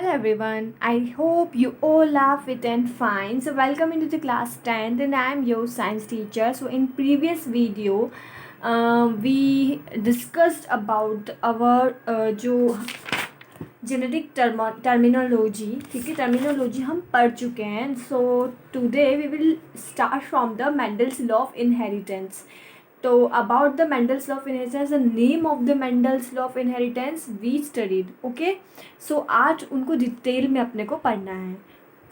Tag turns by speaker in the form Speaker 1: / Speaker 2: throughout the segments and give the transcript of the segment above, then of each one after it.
Speaker 1: Hello everyone, I hope you all are fit and fine. So welcome into the class 10th and I am your science teacher. So in previous video, we discussed about our जो genetic terminology, ठीक है, terminology हम पढ़ चुके हैं. So today we will start from the Mendel's law of inheritance. तो about the Mendel's law of inheritance, the name of the Mendel's law of inheritance we studied. Okay, so आज उनको detail में अपने को पढ़ना है.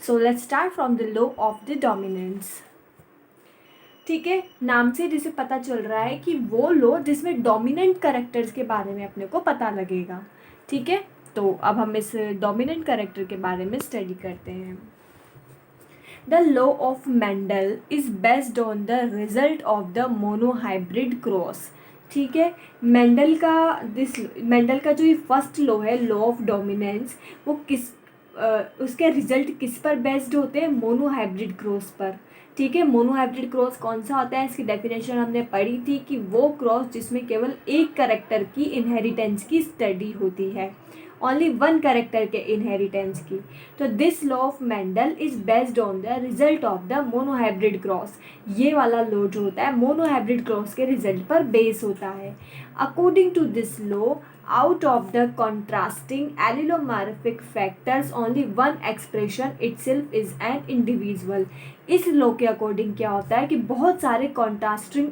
Speaker 1: So let's start from the law of the dominance. ठीक है, नाम से जिसे पता चल रहा है कि वो लॉ जिसमें डोमिनेंट कैरेक्टर्स के बारे में अपने को पता लगेगा. ठीक है, तो अब हम इस डोमिनेंट कैरेक्टर के बारे में स्टडी करते हैं. The law of Mendel is based on the result of the monohybrid cross. ठीक है, मेंडल का जो ये फर्स्ट लॉ है, लॉ ऑफ डोमिनेंस, वो उसके रिजल्ट किस पर बेस्ड होते हैं? मोनोहाइब्रिड क्रॉस पर. ठीक है, मोनोहाइब्रिड क्रॉस कौन सा होता है? इसकी डेफिनेशन हमने पढ़ी थी कि वो क्रॉस जिसमें केवल एक कैरेक्टर की इनहेरिटेंस की स्टडी होती है, ओनली वन कैरेक्टर के इनहेरिटेंस की. तो this law of Mendel is based on the result of the monohybrid cross. ये वाला लॉ जो होता है मोनोहाइब्रिड क्रॉस के रिजल्ट पर बेस होता है. According to this law, out of the contrasting allelomorphic factors only one expression itself is an individual. इस लॉ के अकॉर्डिंग क्या होता है कि बहुत सारे कॉन्ट्रास्टिंग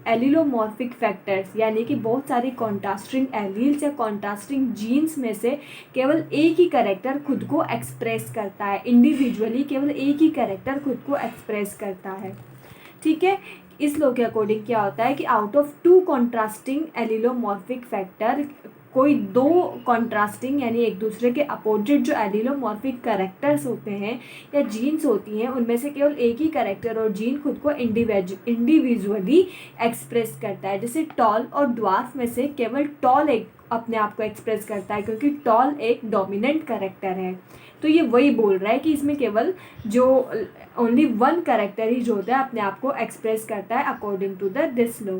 Speaker 1: एलिलोमॉर्फिक फैक्टर्स, यानी कि बहुत सारे कॉन्ट्रास्टिंग एलील्स या कॉन्ट्रास्टिंग जीन्स में से केवल एक ही कैरेक्टर खुद को एक्सप्रेस करता है. इंडिविजुअली केवल एक ही कैरेक्टर खुद को एक्सप्रेस करता है. ठीक है, इस लॉ के अकॉर्डिंग क्या होता है कि out of two contrasting allelomorphic factor, कोई दो कॉन्ट्रास्टिंग यानी एक दूसरे के अपोजिट जो एलिलोमॉर्फिक कैरेक्टर्स होते हैं या जीन्स होती हैं, उनमें से केवल एक ही कैरेक्टर और जीन खुद को इंडिविजुअली एक्सप्रेस करता है. जैसे टॉल और ड्वार्फ में से केवल टॉल एक अपने आप को एक्सप्रेस करता है क्योंकि टॉल एक डोमिनेंट कैरेक्टर है. तो ये वही बोल रहा है कि इसमें केवल जो ओनली वन कैरेक्टर ही जो होता है अपने आप को एक्सप्रेस करता है according to the this law.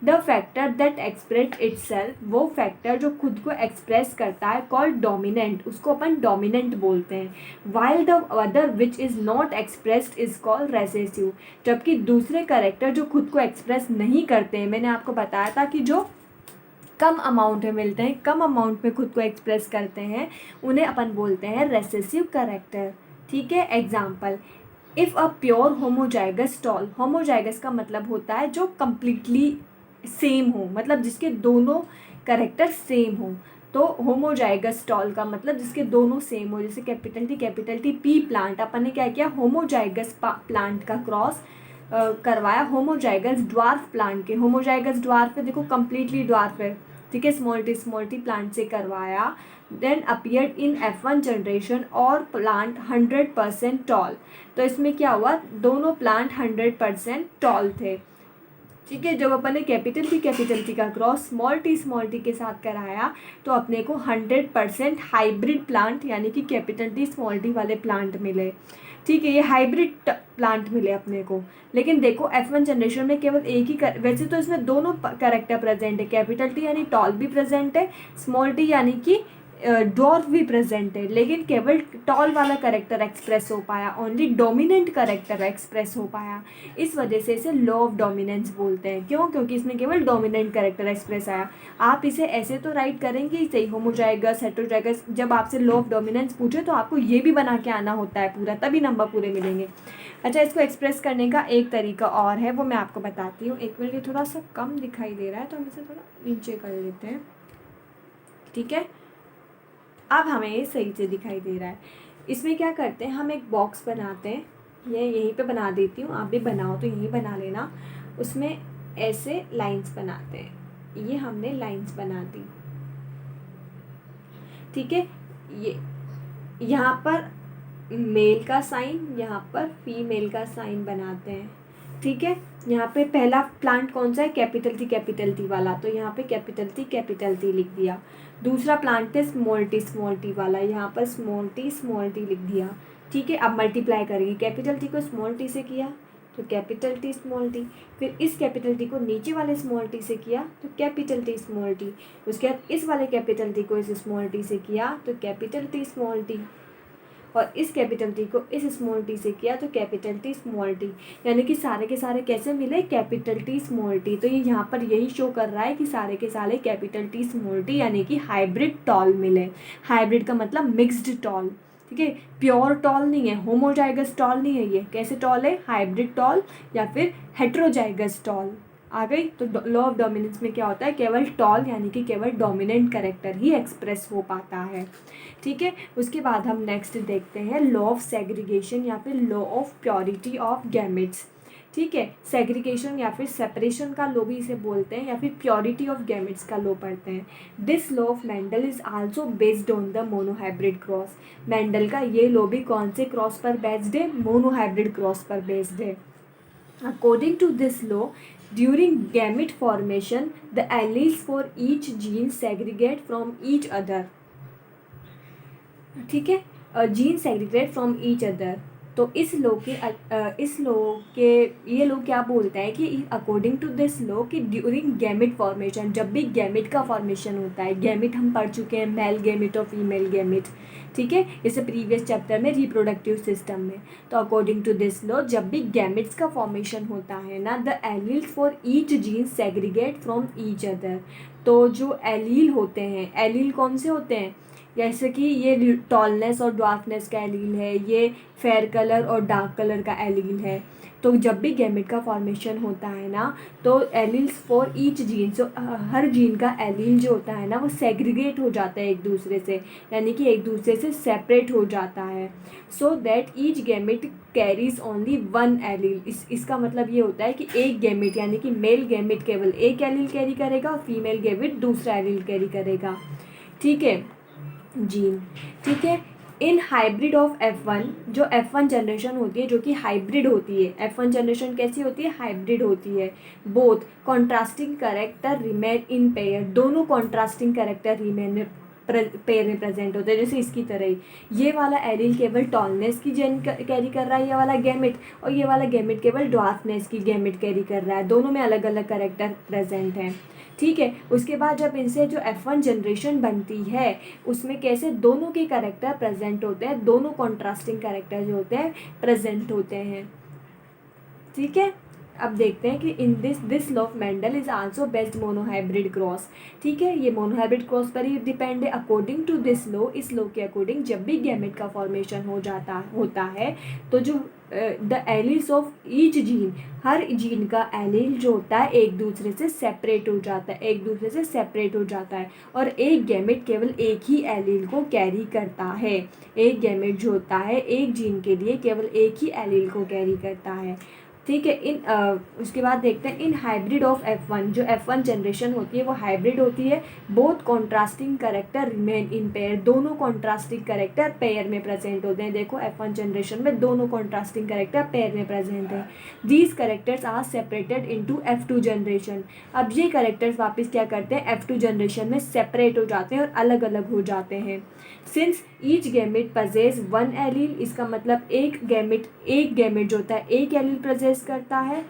Speaker 1: The factor that express itself, वो फैक्टर जो खुद को एक्सप्रेस करता है, कॉल्ड डोमिनेंट, उसको अपन डोमिनेंट बोलते हैं. While the other which is not expressed is called recessive. जबकि दूसरे कैरेक्टर जो खुद को एक्सप्रेस नहीं करते हैं, मैंने आपको बताया था कि जो कम अमाउंट में मिलते हैं, कम अमाउंट में खुद को एक्सप्रेस करते हैं, उन्हें अपन बोलते हैं रेसेसिव कैरेक्टर. ठीक है, example, if a pure homozygous tall, homozygous का मतलब होता है जो कम्प्लीटली सेम हो, मतलब जिसके दोनों कैरेक्टर सेम हो. तो होमोजाइगस टॉल का मतलब जिसके दोनों सेम हो. जैसे कैपिटल टी पी प्लांट, अपन ने क्या किया, होमोजाइगस प्लांट का क्रॉस करवाया होमोजाइगस ड्वार्फ प्लांट के. होमोजाइगस ड्वार्फ है, देखो कम्प्लीटली ड्वार्फ है. ठीक है, स्मॉल टी प्लांट से करवाया. Then appeared in F1 generation और प्लांट 100% टॉल. तो इसमें क्या हुआ, दोनों प्लांट 100% टॉल थे. ठीक है, जब अपन ने कैपिटल टी का क्रॉस स्मॉल टी के साथ कराया तो अपने को 100% हाइब्रिड प्लांट यानी कि कैपिटल टी स्मॉल टी वाले प्लांट मिले. ठीक है, ये हाइब्रिड प्लांट मिले अपने को. लेकिन देखो F1 जनरेशन में केवल एक ही वैसे तो इसमें दोनों कैरेक्टर प्रेजेंट है, कैपिटल टी यानी टॉल भी प्रेजेंट है, स्मॉल टी यानी कि डॉर्फ भी प्रेजेंट है, लेकिन केवल टॉल वाला कैरेक्टर एक्सप्रेस हो पाया, ओनली डोमिनेंट कैरेक्टर एक्सप्रेस हो पाया. इस वजह से इसे लॉ ऑफ डोमिनेंस बोलते हैं. क्यों? क्योंकि इसमें केवल डोमिनेंट कैरेक्टर एक्सप्रेस आया. आप इसे ऐसे तो राइट करेंगे ही सही, होमोजाइगस, हेटेरोजाइगस. जब आपसे लॉ ऑफ डोमिनेंस पूछे तो आपको ये भी बना के आना होता है पूरा, तभी नंबर पूरे मिलेंगे. अच्छा, इसको एक्सप्रेस करने का एक तरीका और है, वो मैं आपको बताती हूँ. एक मिनट, ये थोड़ा सा कम दिखाई दे रहा है तो हम इसे थोड़ा नीचे कर लेते हैं. ठीक है, अब हमें ये सही से दिखाई दे रहा है. इसमें क्या करते हैं, हम एक बॉक्स बनाते हैं, ये यहीं पे बना देती हूँ, आप भी बनाओ तो यहीं बना लेना. उसमें ऐसे लाइंस बनाते हैं, ये हमने लाइंस बना दी. ठीक है, ये यहाँ पर मेल का साइन, यहाँ पर फीमेल का साइन बनाते हैं. ठीक है, यहाँ पे पहला प्लांट कौन सा है, कैपिटल टी वाला, तो यहाँ पे कैपिटल टी लिख दिया. दूसरा प्लांट है स्मॉल टी वाला, यहाँ पर स्मॉल टी लिख दिया. ठीक है, अब मल्टीप्लाई करेंगे, कैपिटल टी को स्मॉल टी से किया तो कैपिटल टी स्मॉल टी। फिर इस कैपिटल टी को नीचे वाले स्मॉल टी से किया तो कैपिटल टी स्मॉल टी। उसके बाद इस वाले कैपिटल टी को इस स्मॉल टी से किया तो कैपिटल टी स्मॉल टी। और इस कैपिटल टी को इस स्मॉल टी से किया तो कैपिटल टी स्मॉल टी। यानी कि सारे के सारे कैसे मिले, कैपिटल टी स्मॉल टी। तो ये यहाँ पर यही शो कर रहा है कि सारे के सारे कैपिटल टी स्मॉल टी यानी कि हाइब्रिड टॉल मिले। हाइब्रिड का मतलब मिक्स्ड टॉल, ठीक है, प्योर टॉल नहीं है, होमोजाइगस टॉल नहीं है। ये कैसे टॉल है, हाइब्रिड टॉल या फिर हेट्रोजाइगस टॉल आ गई। तो लॉ ऑफ डोमिनेंस में क्या होता है, केवल टॉल यानी कि केवल डोमिनेंट कैरेक्टर ही एक्सप्रेस हो पाता है, ठीक है। उसके बाद हम नेक्स्ट देखते हैं लॉ ऑफ सेग्रीगेशन या फिर law of purity of gametes, ठीक है। सेग्रीगेशन या फिर सेपरेशन का लॉ भी इसे बोलते हैं या फिर प्योरिटी ऑफ गैमेट्स का लॉ पढ़ते हैं। This law of Mendel is also based on the monohybrid cross. Mendel का ये लॉ भी कौन से क्रॉस पर बेस्ड है, मोनोहाइब्रिड क्रॉस पर बेस्ड है। According to this law, during gamete formation, the alleles for each gene segregate from each other, ठीक है, gene segregate from each other. तो इस लो के ये लो क्या बोलता है कि अकॉर्डिंग टू दिस लो कि ड्यूरिंग गैमिट फॉर्मेशन, जब भी गैमिट का फॉर्मेशन होता है, गैमिट हम पढ़ चुके हैं, मेल गैमिट और फीमेल गैमिट, ठीक है, इसे प्रीवियस चैप्टर में रिप्रोडक्टिव सिस्टम में। तो अकॉर्डिंग टू दिस लो जब भी गैमिट्स का फॉर्मेशन होता है ना, the allele for each gene segregate from each other. तो जो एलील होते हैं, एलील कौन से होते हैं, जैसे कि ये टॉलनेस और ड्वार्फनेस का एलील है, ये फेयर कलर और डार्क कलर का एलील है। तो जब भी गैमेट का फॉर्मेशन होता है ना, तो alleles for each gene, so her gene का एलील जो होता है ना वो सेग्रीगेट हो जाता है एक दूसरे से, यानी कि एक दूसरे से सेपरेट हो जाता है। So that each gamete carries only one allele. इसका मतलब ये होता है कि एक गैमेट यानी कि मेल गैमेट केवल एक एलील कैरी करेगा और फीमेल गैमेट दूसरा एलील कैरी करेगा, ठीक है, जीन, ठीक है। इन हाइब्रिड ऑफ F1, जो F1 जनरेशन होती है जो कि हाइब्रिड होती है, F1 जनरेशन कैसी होती है, हाइब्रिड होती है। Both contrasting character remain in pair, दोनों कॉन्ट्रास्टिंग कैरेक्टर रिमेन पेयर में प्रेजेंट होते हैं। जैसे इसकी तरह ही ये वाला एलील केवल टॉलनेस की जेन कैरी कर रहा है, ये वाला गैमेट, और ये वाला गैमेट केवल ड्वार्फनेस की गैमेट कैरी कर रहा है। दोनों में अलग अलग कैरेक्टर प्रेजेंट हैं, ठीक है। उसके बाद जब इनसे जो F1 जनरेशन बनती है उसमें कैसे दोनों के कैरेक्टर प्रेजेंट होते हैं, दोनों कॉन्ट्रास्टिंग कैरेक्टर जो होते हैं प्रेजेंट होते हैं, ठीक है। अब देखते हैं कि in this law of Mendel is also based monohybrid cross, ठीक है, ये मोनोहाइब्रिड क्रॉस पर ही डिपेंड है। अकॉर्डिंग टू दिस लॉ, इस लॉ के अकॉर्डिंग जब भी गैमेट का फॉर्मेशन होता है तो जो the alleles of each gene, her gene का एलील जो होता है एक दूसरे से सेपरेट हो जाता है, एक दूसरे से सेपरेट हो जाता है। और एक गैमेट केवल एक ही एलील को कैरी करता है, एक गैमेट जो होता है एक जीन के लिए केवल एक ही एलील को कैरी करता है, ठीक है। उसके बाद देखते हैं इन हाइब्रिड ऑफ F1, जो F1 जनरेशन होती है वो हाइब्रिड होती है। Both contrasting character remain in pair, दोनों कॉन्ट्रास्टिंग कैरेक्टर पेयर में प्रेजेंट होते हैं। देखो F1 जनरेशन में दोनों कॉन्ट्रास्टिंग कैरेक्टर पेयर में प्रेजेंट हैं। These characters are separated into F2 generation. अब ये कैरेक्टर्स वापस क्या करते हैं, F2 जनरेशन में सेपरेट हो जाते हैं और अलग अलग हो जाते हैं। Since each gamete possess one allele, इसका मतलब एक गैमेट जो होता है एक एलील पजेस करता है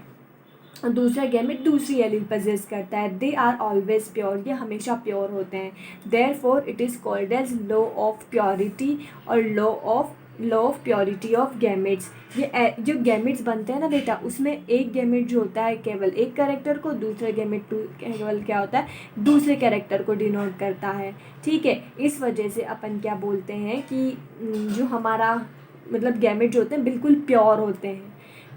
Speaker 1: और दूसरा गैमेट दूसरी एलील पजेस करता है। दे आर ऑलवेज प्योर, ये हमेशा प्योर होते हैं। Therefore it is called as law of purity और law of purity of gametes. ये जो गैमेट्स बनते हैं ना बेटा, उसमें एक गैमेट जो होता है केवल एक कैरेक्टर को, दूसरा गैमेट केवल क्या होता है दूसरे कैरेक्टर को डिनोट करता है, ठीक है। इस वजह से अपन क्या बोलते हैं कि जो हमारा मतलब गैमेट जो होते हैं बिल्कुल प्योर होते हैं।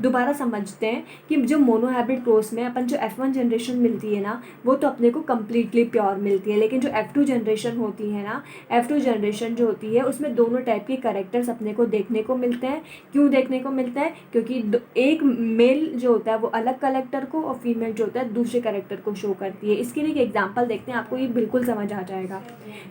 Speaker 1: दोबारा समझते हैं कि जो मोनोहाइब्रिड क्रॉस में अपन जो F1 जनरेशन मिलती है ना वो तो अपने को कम्प्लीटली प्योर मिलती है, लेकिन जो F2 जनरेशन होती है ना, F2 जनरेशन जो होती है उसमें दोनों टाइप के कैरेक्टर्स अपने को देखने को मिलते हैं। क्यों देखने को मिलते हैं, क्योंकि एक मेल जो होता है वो अलग कैरेक्टर को और फीमेल जो होता है दूसरे कैरेक्टर को शो करती है। इसके लिए एक एग्जाम्पल देखते हैं, आपको ये बिल्कुल समझ आ जाएगा।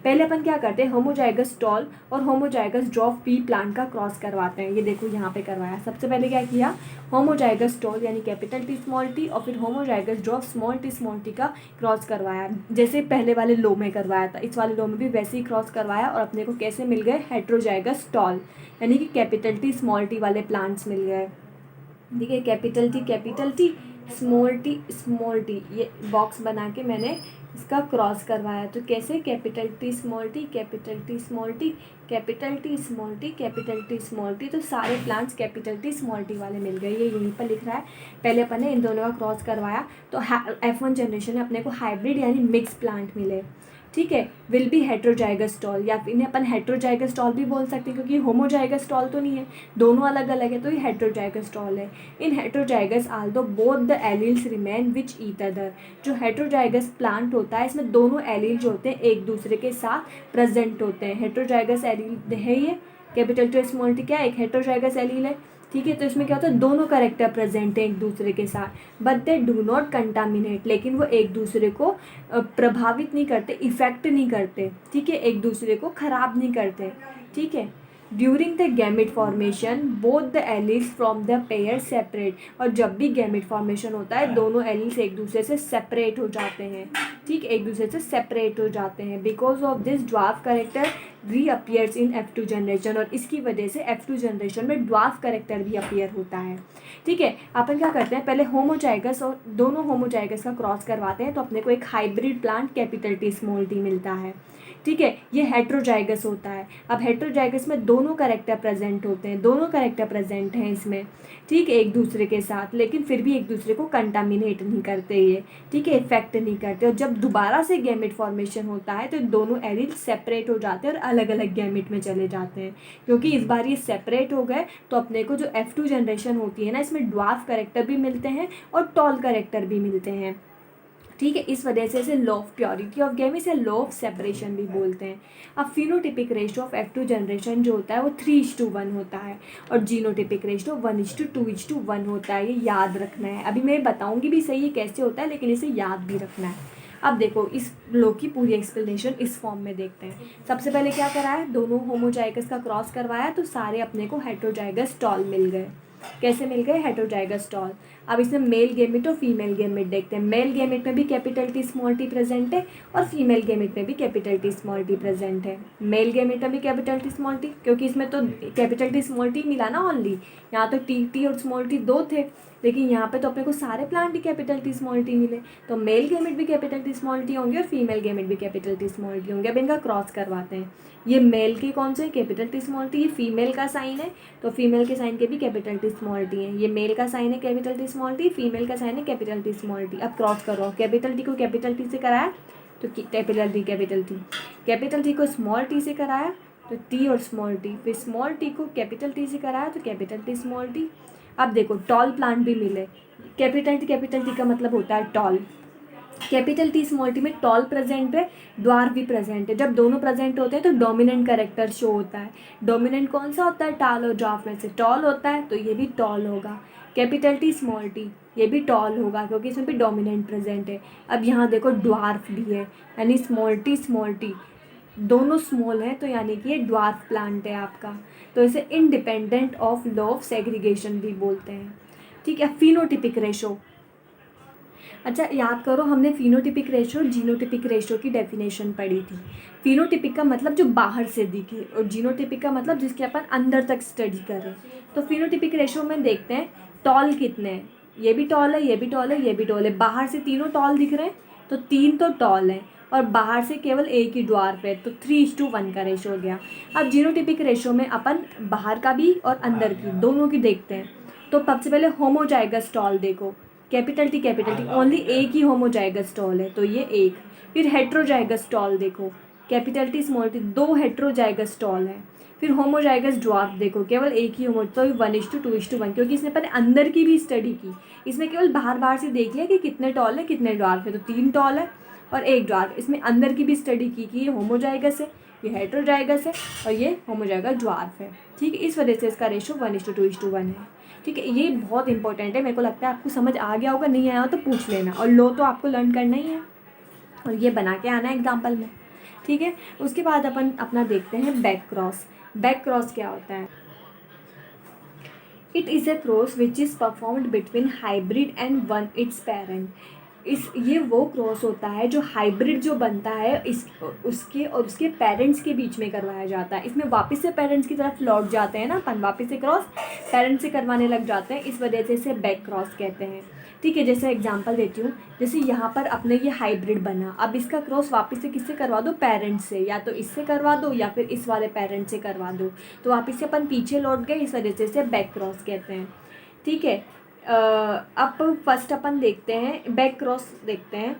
Speaker 1: पहले अपन क्या करते हैं, होमोजाइगस टॉल और होमोजाइगस ड्रॉप पी प्लांट का क्रॉस करवाते हैं। ये देखो यहाँ पे करवाया। सबसे पहले क्या किया, होमोजाइगस टॉल यानी कैपिटल टी स्मॉल टी और फिर होमोजाइगस ड्रॉप स्मॉल टी का क्रॉस करवाया, जैसे पहले वाले लो में करवाया था। इस वाले लो में भी वैसे ही क्रॉस करवाया और अपने को कैसे मिल गए, हेट्रोजाइगस टॉल यानी कि कैपिटल टी स्मॉल टी वाले प्लांट्स मिल गए। ठीक है, कैपिटल टी स्मॉल टी, ये बॉक्स बना के मैंने इसका क्रॉस करवाया। तो कैसे, capital T small T, capital T small T, capital T small T, capital T small T. तो सारे plants capital T small T वाले मिल गए, ये यहीं पर लिख रहा है। पहले अपन ने इन दोनों का क्रॉस करवाया तो F1 जनरेशन में अपने को हाइब्रिड यानी मिक्स प्लांट मिले। ठीक है, विल बी हेट्रोजाइगस टॉल, या इन्हें अपन हेट्रोजाइगस टॉल भी बोल सकते हैं क्योंकि होमोजाइगस टॉल तो नहीं है, दोनों अलग अलग है, तो ये हेट्रोजाइगस टॉल है। इन heterozygous Aldous both the alleles remain which each other, जो हेट्रोजाइगस प्लांट होता है इसमें दोनों एलील जो होते हैं एक दूसरे के साथ प्रेजेंट होते हैं। हेट्रोजाइगस एलील है ये, कैपिटल टी स्मॉल टी क्या है, एक हेट्रोजाइगस एलील है। ठीक है, तो इसमें क्या होता है, दोनों कैरेक्टर प्रेजेंट हैं एक दूसरे के साथ, but they do not contaminate, लेकिन वो एक दूसरे को प्रभावित नहीं करते, इफेक्ट नहीं करते। ठीक है, एक दूसरे को खराब नहीं करते। ठीक है, during the gamete formation both the alleles from the pair separate, और जब भी गैमेट फॉर्मेशन होता है दोनों एलील्स एक दूसरे से सेपरेट हो जाते हैं। ठीक, एक दूसरे से सेपरेट हो जाते हैं। Because of this dwarf character reappears in F2 generation, और इसकी वजह से F2 जनरेशन में ड्वार्फ करेक्टर भी अपीयर होता है। ठीक है, अपन क्या करते हैं, पहले होमोजाइगस और दोनों होमोजाइगस का क्रॉस करवाते हैं तो अपने को एक hybrid plant capital T small T मिलता है। ठीक है, ये हेट्रोजाइगस होता है। अब हेट्रोजाइगस में दोनों कैरेक्टर प्रेजेंट होते हैं, दोनों कैरेक्टर प्रेजेंट हैं इसमें। ठीक है, एक दूसरे के साथ, लेकिन फिर भी एक दूसरे को कंटामिनेट नहीं करते ये। ठीक है, इफेक्ट नहीं करते, और जब दोबारा से गैमेट फॉर्मेशन होता है तो दोनों एलील सेपरेट हो जाते हैं और अलग अलग गैमेट में चले जाते हैं। क्योंकि इस बार ये सेपरेट हो गए तो अपने को जो F2 जनरेशन होती है ना, इसमें ड्वार्फ कैरेक्टर भी मिलते हैं और टॉल कैरेक्टर भी मिलते हैं। ठीक है, इस वजह से इसे law of purity of gametes या लॉ ऑफ सेपरेशन भी बोलते हैं। अब phenotypic ratio of F2 generation जो होता है वो 3:1 होता है, और जीनोटिपिक रेशियो 1:2:1 होता है। ये याद रखना है, अभी मैं बताऊंगी भी सही है कैसे होता है, लेकिन इसे याद भी रखना है। अब देखो, इस लॉ की पूरी एक्सप्लेनेशन इस फॉर्म में देखते हैं। सबसे पहले क्या करा है, दोनों होमोजाइगस का क्रॉस करवाया तो सारे अपने को हेट्रोजाइगस टॉल मिल गए। कैसे मिल गए, हेट्रोजाइगस टॉल। अब इसमें मेल गेमेट और फीमेल गेमेट देखते हैं। मेल गेमेट में भी capital T small T present है और फीमेल गेमेट में भी capital T small T present है। मेल गेमेट में भी कैपिटल टी स्मॉल टी, क्योंकि इसमें तो कैपिटल टी स्मॉल टी मिला ना ओनली, यहाँ तो टी और स्मॉल टी दो थे, लेकिन यहाँ पे तो अपने को सारे प्लांट ही कैपिटल टी स्मॉल टी मिले। तो मेल गेमेट भी कैपिटल टी स्मॉल टी होंगे और फीमेल गेमेट भी कैपिटल टी स्मॉल टी होंगे। अब इनका क्रॉस करवाते हैं। ये मेल के कौन से कैपिटल टी स्मॉल टी, ये फीमेल का साइन है तो फीमेल के साइन के भी कैपिटल टी स्मॉल टी है। ये मेल का साइन है capital T small T, female का साइन है कैपिटल टी स्मॉल टी। अब क्रॉस करो, कैपिटल टी को कैपिटल टी से कराया तो कैपिटल टी, कैपिटल टी को स्मॉल टी से कराया तो टी और स्मॉल टी, फिर स्मॉल टी को कैपिटल टी से कराया तो कैपिटल टी स्मॉल टी। अब देखो, टॉल प्लांट भी मिले। कैपिटल टी का मतलब होता है tall. Capital T small T में टॉल प्रेजेंट है, ड्वार्फ भी प्रेजेंट है। जब दोनों प्रेजेंट होते हैं तो डोमिनेंट कैरेक्टर शो होता है। डोमिनेंट कौन सा होता है, टॉल और ड्वार्फ में से टॉल होता है, तो ये भी टॉल होगा। कैपिटल टी स्मॉल टी, ये भी टॉल होगा क्योंकि इसमें भी डोमिनेंट प्रेजेंट है। अब यहाँ देखो, ड्वार्फ भी है, यानी स्मॉल टी दोनों स्मॉल है, तो यानी कि ये ड्वार्फ प्लांट है आपका। तो इसे independent of law of segregation भी बोलते हैं। ठीक है, फिनोटिपिक रेशो। अच्छा, याद करो, हमने फिनोटिपिक रेशो और जीनोटिपिक रेशो की डेफिनेशन पढ़ी थी। फिनोटिपिक का मतलब जो बाहर से दिखे, और जीनोटिपिक का मतलब जिसके अपन अंदर तक स्टडी करें। तो फिनोटिपिक रेशो में देखते हैं टॉल कितने हैं, ये भी टॉल है, ये भी टॉल है, ये भी टॉल है। बाहर से तीनों टॉल दिख रहे हैं तो 3 तो टॉल हैं, और बाहर से केवल एक ही ड्वार्फ है, तो 3:1 का रेशो हो गया। अब जीनोटिपिक रेशो में अपन बाहर का भी और अंदर की दोनों की देखते हैं। तो सबसे पहले होमोजाइगस टॉल देखो, कैपिटल टी ओनली एक ही होमोजाइगस टॉल है तो ये एक। फिर हेट्रोजाइगस टॉल देखो, capital T small T, 2 heterozygous tall है। फिर होमोजाइगस ड्वार्फ देखो, केवल एक ही होमो, तो 1:2:1, क्योंकि इसने पहले अंदर की भी स्टडी की। इसमें केवल बाहर से देख लिया कि कितने टॉल है कितने ड्वार्फ है, तो 3 टॉल है और एक ड्वार्फ। इसमें अंदर की भी स्टडी की कि ये होमोजाइगस है, ये हेट्रोजाइगस है और ये होमोजाइगस ड्वार्फ है। ठीक है, इस वजह से इसका रेशो 1:2:1 है। ठीक है, ये बहुत इंपॉर्टेंट है, मेरे को लगता है आपको समझ आ गया होगा, नहीं आया हो तो पूछ लेना। और लो तो आपको लर्न करना ही है और ये बना के आना है एग्जाम्पल में। ठीक है, उसके बाद अपन अपना देखते हैं बैक क्रॉस। बैक क्रॉस क्या होता है, it is a cross which is performed between hybrid and one it's parent. ये वो क्रॉस होता है जो हाइब्रिड जो बनता है इस उसके और उसके पेरेंट्स के बीच में करवाया जाता है। इसमें वापस से पेरेंट्स की तरफ लौट जाते हैं ना अपन, वापस से क्रॉस पेरेंट्स से करवाने लग जाते हैं, इस वजह से इसे बैक क्रॉस कहते हैं। ठीक है, जैसे एग्जांपल देती हूँ, जैसे यहाँ पर अपने ये हाइब्रिड बना, अब इसका क्रॉस वापस से किससे करवा दो, पेरेंट्स से, या तो इससे करवा दो या फिर इस वाले पेरेंट्स से करवा दो, तो वापस से अपन पीछे लौट गए, इस वजह से इसे बैक क्रॉस कहते हैं। ठीक है, अब फर्स्ट अपन देखते हैं बैक क्रॉस देखते हैं।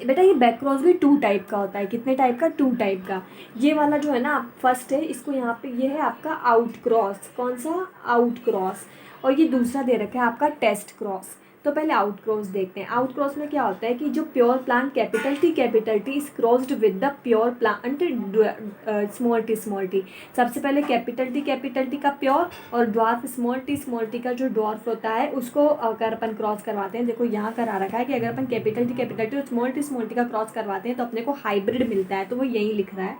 Speaker 1: बेटा ये बैक क्रॉस भी 2 टाइप का होता है। कितने टाइप का, 2 टाइप का। ये वाला जो है ना फर्स्ट है, इसको यहाँ पे ये है आपका आउट क्रॉस। कौन सा, आउट क्रॉस। और ये दूसरा दे रखा है आपका टेस्ट क्रॉस। तो पहले आउट क्रॉस देखते हैं। आउट क्रॉस में क्या होता है कि जो pure plant capital T is crossed with the pure plant small T. सबसे पहले कैपिटल टी का प्योर और ड्वार्फ स्मॉल टी का जो ड्वार्फ होता है उसको अगर अपन क्रॉस करवाते हैं, देखो यहाँ करा रखा है कि अगर अपन कैपिटल टी और स्मॉल टी का क्रॉस करवाते हैं तो अपने को हाइब्रिड मिलता है। तो वो यही लिख रहा है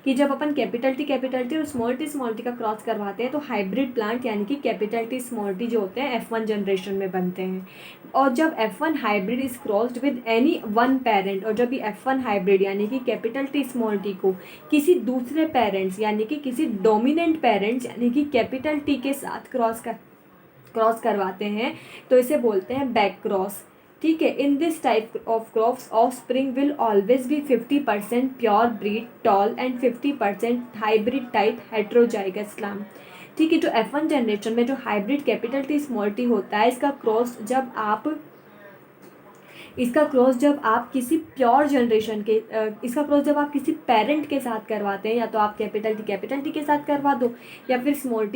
Speaker 1: कि जब अपन कैपिटल टी और स्मॉल टी का क्रॉस करवाते हैं तो हाइब्रिड प्लांट यानी कि कैपिटल टी स्मॉल टी जो होते हैं F1 जनरेशन में बनते हैं। और जब F1 hybrid is crossed with any one parent, और जब ये F1 हाइब्रिड यानी कि कैपिटल टी स्मॉल टी को किसी दूसरे पेरेंट्स यानी कि किसी डोमिनेंट पेरेंट्स यानी कि कैपिटल टी के साथ क्रॉस करवाते हैं तो इसे बोलते हैं बैक क्रॉस। ठीक है, in this type of crops of spring will always be 50% pure breed tall and 50% hybrid type heterozygous slum. ठीक है, जो F1 जनरेशन में जो hybrid capital T small T होता है, इसका क्रॉस जब आप किसी प्योर जनरेशन के इसका क्रॉस जब आप किसी पेरेंट के साथ करवाते हैं, या तो आप कैपिटल टी के साथ करवा दो या फिर स्मॉल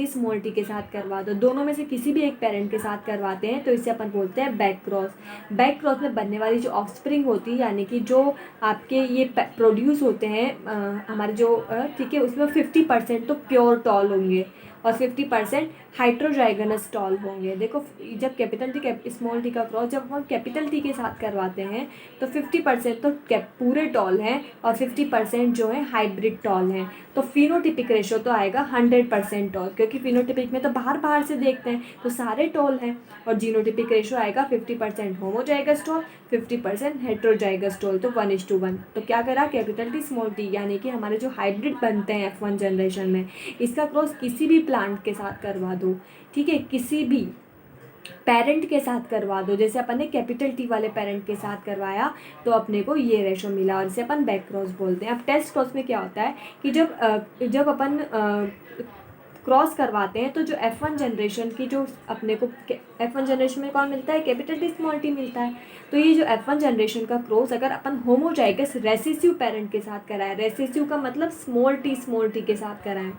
Speaker 1: टी के साथ करवा दो, दोनों में से किसी भी एक पेरेंट के साथ करवाते हैं तो इसे अपन बोलते हैं बैक क्रॉस। बैक क्रॉस में बनने वाली जो ऑफस्प्रिंग होती है यानी कि जो आपके ये प्रोड्यूस होते हैं हमारे जो ठीक है, उसमें 50% तो प्योर टॉल होंगे और 50% हाइड्रोजाइगनस टॉल होंगे। देखो जब कैपिटल टी स्मॉल टी का क्रॉस जब हम कैपिटल टी के साथ करवाते हैं तो 50% तो पूरे टॉल हैं और 50% जो है हाइब्रिड टॉल हैं। तो फिनोटिपिक रेशो तो आएगा 100% टॉल, क्योंकि फिनोटिपिक में तो बाहर से देखते हैं तो सारे टॉल हैं, और जीनोटिपिक रेशो आएगा 50% होमोजाइगस टॉल 50% हेट्रोजाइगस टॉल, तो 1:1। तो क्या करा, कैपिटल टी स्मॉल टी यानी कि हमारे जो हाइब्रिड बनते हैं F1 जनरेशन में, इसका क्रॉस किसी भी प्लांट के साथ करवा दो। ठीक है, किसी भी पेरेंट के साथ करवा दो, जैसे अपन ने कैपिटल टी वाले पेरेंट के साथ करवाया तो अपने को ये रेशो मिला और इसे अपन बैक क्रॉस बोलते हैं। अब टेस्ट क्रॉस में क्या होता है कि जब अपन क्रॉस करवाते हैं तो जो F1 जनरेशन की जो अपने को F1 जनरेशन में कौन मिलता है, कैपिटल टी स्मॉल टी मिलता है। तो ये जो F1 जनरेशन का क्रॉस अगर अपन होमोजाइगस रेसेसिव पेरेंट के साथ कराएं, रेसेसिव का मतलब स्मॉल टी के साथ कराएं,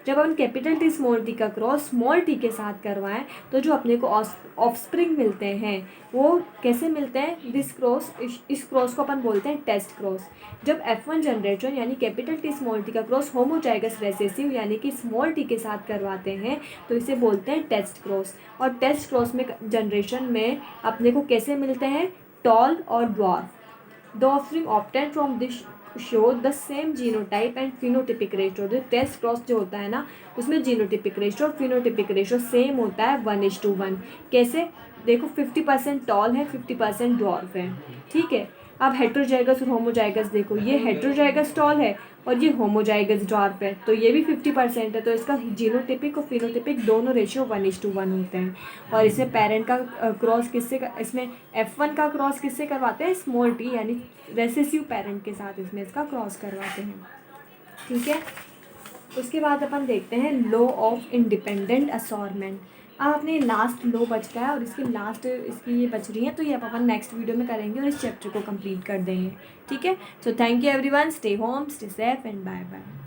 Speaker 1: जब अपन कैपिटल टी स्मॉल टी का क्रॉस स्मॉल टी के साथ करवाएं तो जो अपने को ऑफस्प्रिंग मिलते हैं वो कैसे मिलते हैं, इस क्रॉस को अपन बोलते हैं टेस्ट क्रॉस। जब F1 जनरेशन यानी कैपिटल टी स्मॉल टी का क्रॉस होमोजाइगस रेसेसिव यानी कि स्मॉल टी के साथ करवाते हैं तो इसे बोलते हैं टेस्ट क्रॉस। और टेस्ट क्रॉस में जनरेशन में अपने को कैसे मिलते हैं, टॉल और dwarf. The offspring obtain from this show the same genotype and phenotypic ratio. जो टेस्ट क्रॉस जो होता है ना उसमें जीनोटिपिक रेशो और फिनोटिपिक रेशो सेम होता है 1:1। कैसे, देखो 50% टॉल है 50% ड्वार्फ है। ठीक है, अब हेट्रोजाइगस और होमोजाइगस देखो, ये हेट्रोजाइगस टॉल है और ये होमोजाइगस ड्वार्फ है, तो ये भी 50% है, तो इसका जीनोटिपिक और फिनोटिपिक दोनों रेशियो 1:1 होते हैं। और इसमें पेरेंट का क्रॉस इसमें F1 का क्रॉस किससे करवाते हैं, स्मॉल टी यानी रेसेसिव पेरेंट के साथ इसमें इसका क्रॉस करवाते हैं। ठीक है, उसके बाद अपन देखते हैं लॉ ऑफ इंडिपेंडेंट असॉर्टमेंट। अब अपने लास्ट लॉ बच गया और इसकी ये बच रही है, तो ये अपन नेक्स्ट वीडियो में करेंगे और इस चैप्टर को कंप्लीट कर देंगे। ठीक है, so thank you everyone, stay home, stay safe and bye bye.